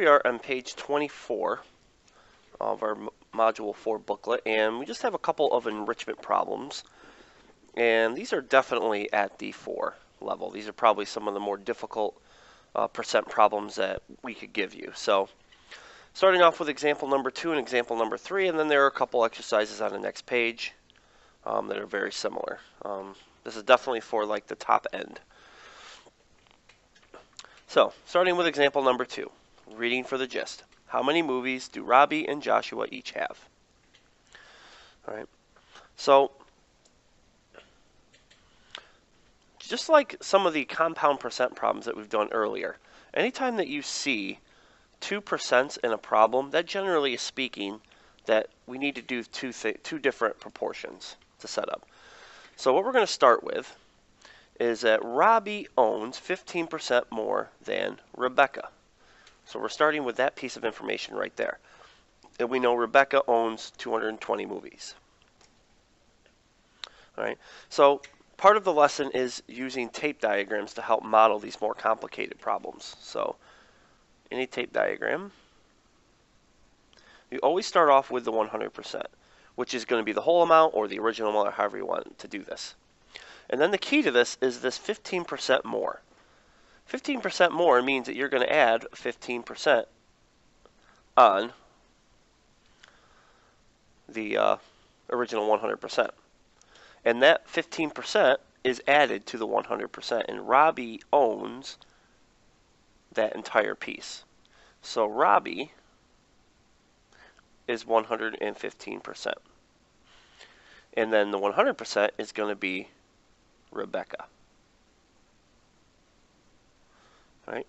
we are on page 24 of our Module 4 booklet, and we just have a couple of enrichment problems. And these are definitely at the 4 level. These are probably some of the more difficult percent problems that we could give you. So starting off with example number 2 and example number 3, and then there are a couple exercises on the next page that are very similar. This is definitely for like the top end. So starting with example number 2, reading for the gist. How many movies do Robbie and Joshua each have? All right. So just like some of the compound percent problems that we've done earlier, anytime that you see 2% in a problem, that generally is speaking that we need to do two different proportions to set up. So what we're going to start with is that Robbie owns 15% more than Rebecca. So we're starting with that piece of information right there. And we know Rebecca owns 220 movies. All right. So part of the lesson is using tape diagrams to help model these more complicated problems. So any tape diagram, you always start off with the 100%, which is going to be the whole amount or the original amount, or however you want to do this. And then the key to this is this 15% more. 15% more means that you're going to add 15% on the original 100%. And that 15% is added to the 100%. And Robbie owns that entire piece. So Robbie is 115%. And then the 100% is going to be Rebecca. Right?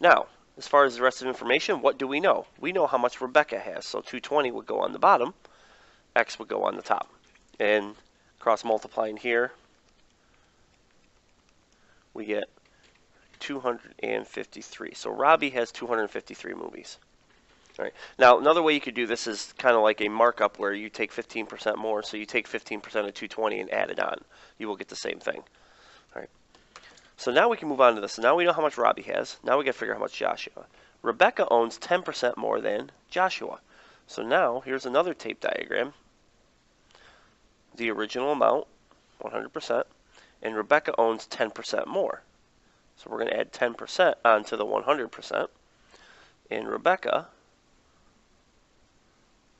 Now, as far as the rest of the information, what do we know? We know how much Rebecca has. So 220 would go on the bottom, X would go on the top. And cross multiplying here, we get 253. So Robbie has 253 movies. All right. Now, another way you could do this is kind of like a markup where you take 15% more. So you take 15% of 220 and add it on. You will get the same thing. All right. So now we can move on to this. So now we know how much Robbie has. Now we got to figure out how much Joshua. Rebecca owns 10% more than Joshua. So now here's another tape diagram. The original amount, 100%, and Rebecca owns 10% more. So we're going to add 10% onto the 100%. And Rebecca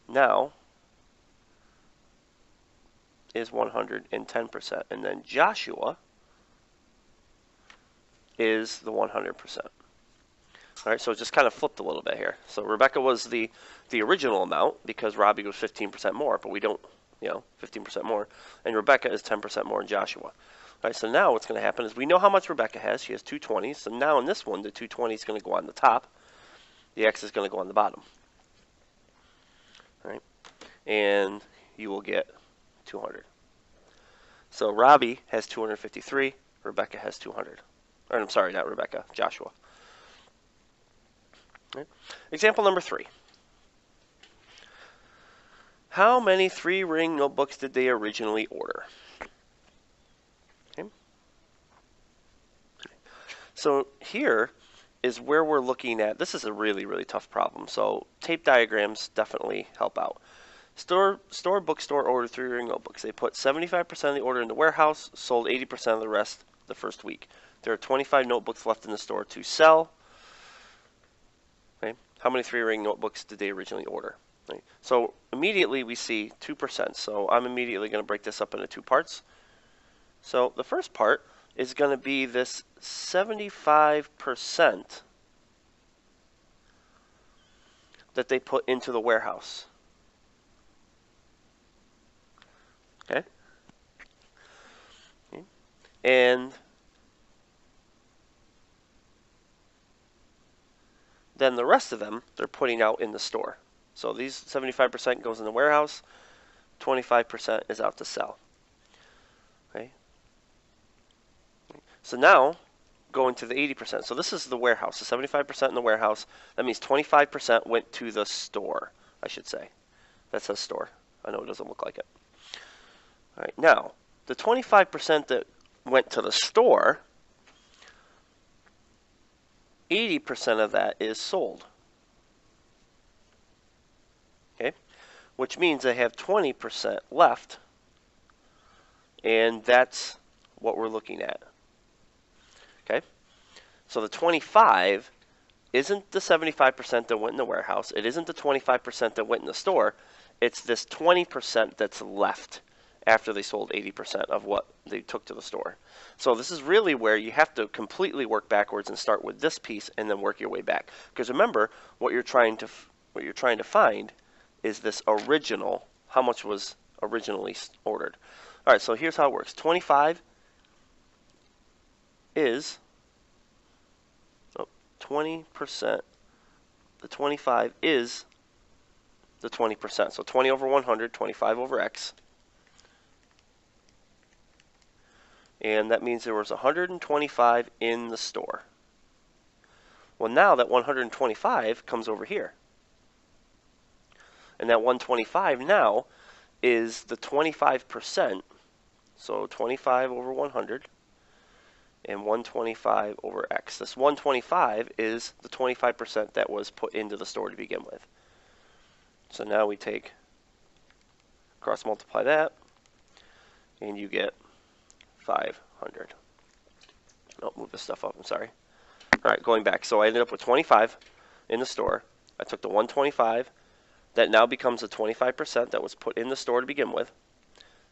now is 110%. And then Joshua is the 100%. All right, so it just kind of flipped a little bit here. So Rebecca was the original amount because Robbie was 15% more, but we don't, 15% more. And Rebecca is 10% more than Joshua. All right, so now what's going to happen is we know how much Rebecca has. She has 220. So now in this one, the 220 is going to go on the top. The X is going to go on the bottom. All right, and you will get 200. So Robbie has 253. Rebecca has 200. Or, I'm sorry, not Rebecca, Joshua. Right. Example number 3. How many 3-ring notebooks did they originally order? Okay. So here is where we're looking at. This is a really, really tough problem. So tape diagrams definitely help out. Bookstore ordered 3-ring notebooks. They put 75% of the order in the warehouse, sold 80% of the rest the first week. There are 25 notebooks left in the store to sell. Okay. How many 3-ring notebooks did they originally order? Okay. So immediately we see 2%. So I'm immediately going to break this up into 2 parts. So the first part is going to be this 75% that they put into the warehouse. Okay? And then the rest of them, they're putting out in the store. So these 75% goes in the warehouse, 25% is out to sell. Okay. So now, going to the 80%. So this is the warehouse. So 75% in the warehouse. That means 25% went to the store, I should say. That says store. I know it doesn't look like it. All right. Now, the 25% that went to the store 80% of that is sold. Okay, which means I have 20% left, and that's what we're looking at. Okay, so the 25 isn't the 75% that went in the warehouse. It isn't the 25% that went in the store. It's this 20% that's left after they sold 80% of what they took to the store. So this is really where you have to completely work backwards and start with this piece and then work your way back. Because remember, what you're trying to find is this original, how much was originally ordered. All right, so here's how it works. 25 is 20%. The 25 is the 20%. So 20 over 100, 25 over X. And that means there was 125 in the store. Well, now that 125 comes over here. And that 125 now is the 25%. So 25 over 100 and 125 over X. This 125 is the 25% that was put into the store to begin with. So now we take, cross multiply that, and you get 500. Oh, move this stuff up, I'm sorry. All right, going back. So I ended up with 25 in the store. I took the 125. That now becomes the 25% that was put in the store to begin with.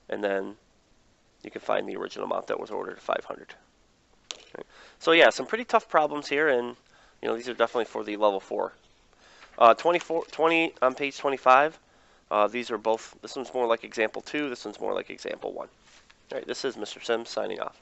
And then you can find the original amount that was ordered, 500. Okay. So yeah, some pretty tough problems here, and these are definitely for the level 4. 20 on page 25. These are both, this one's more like example 2, this one's more like example 1. All right, this is Mr. Sims signing off.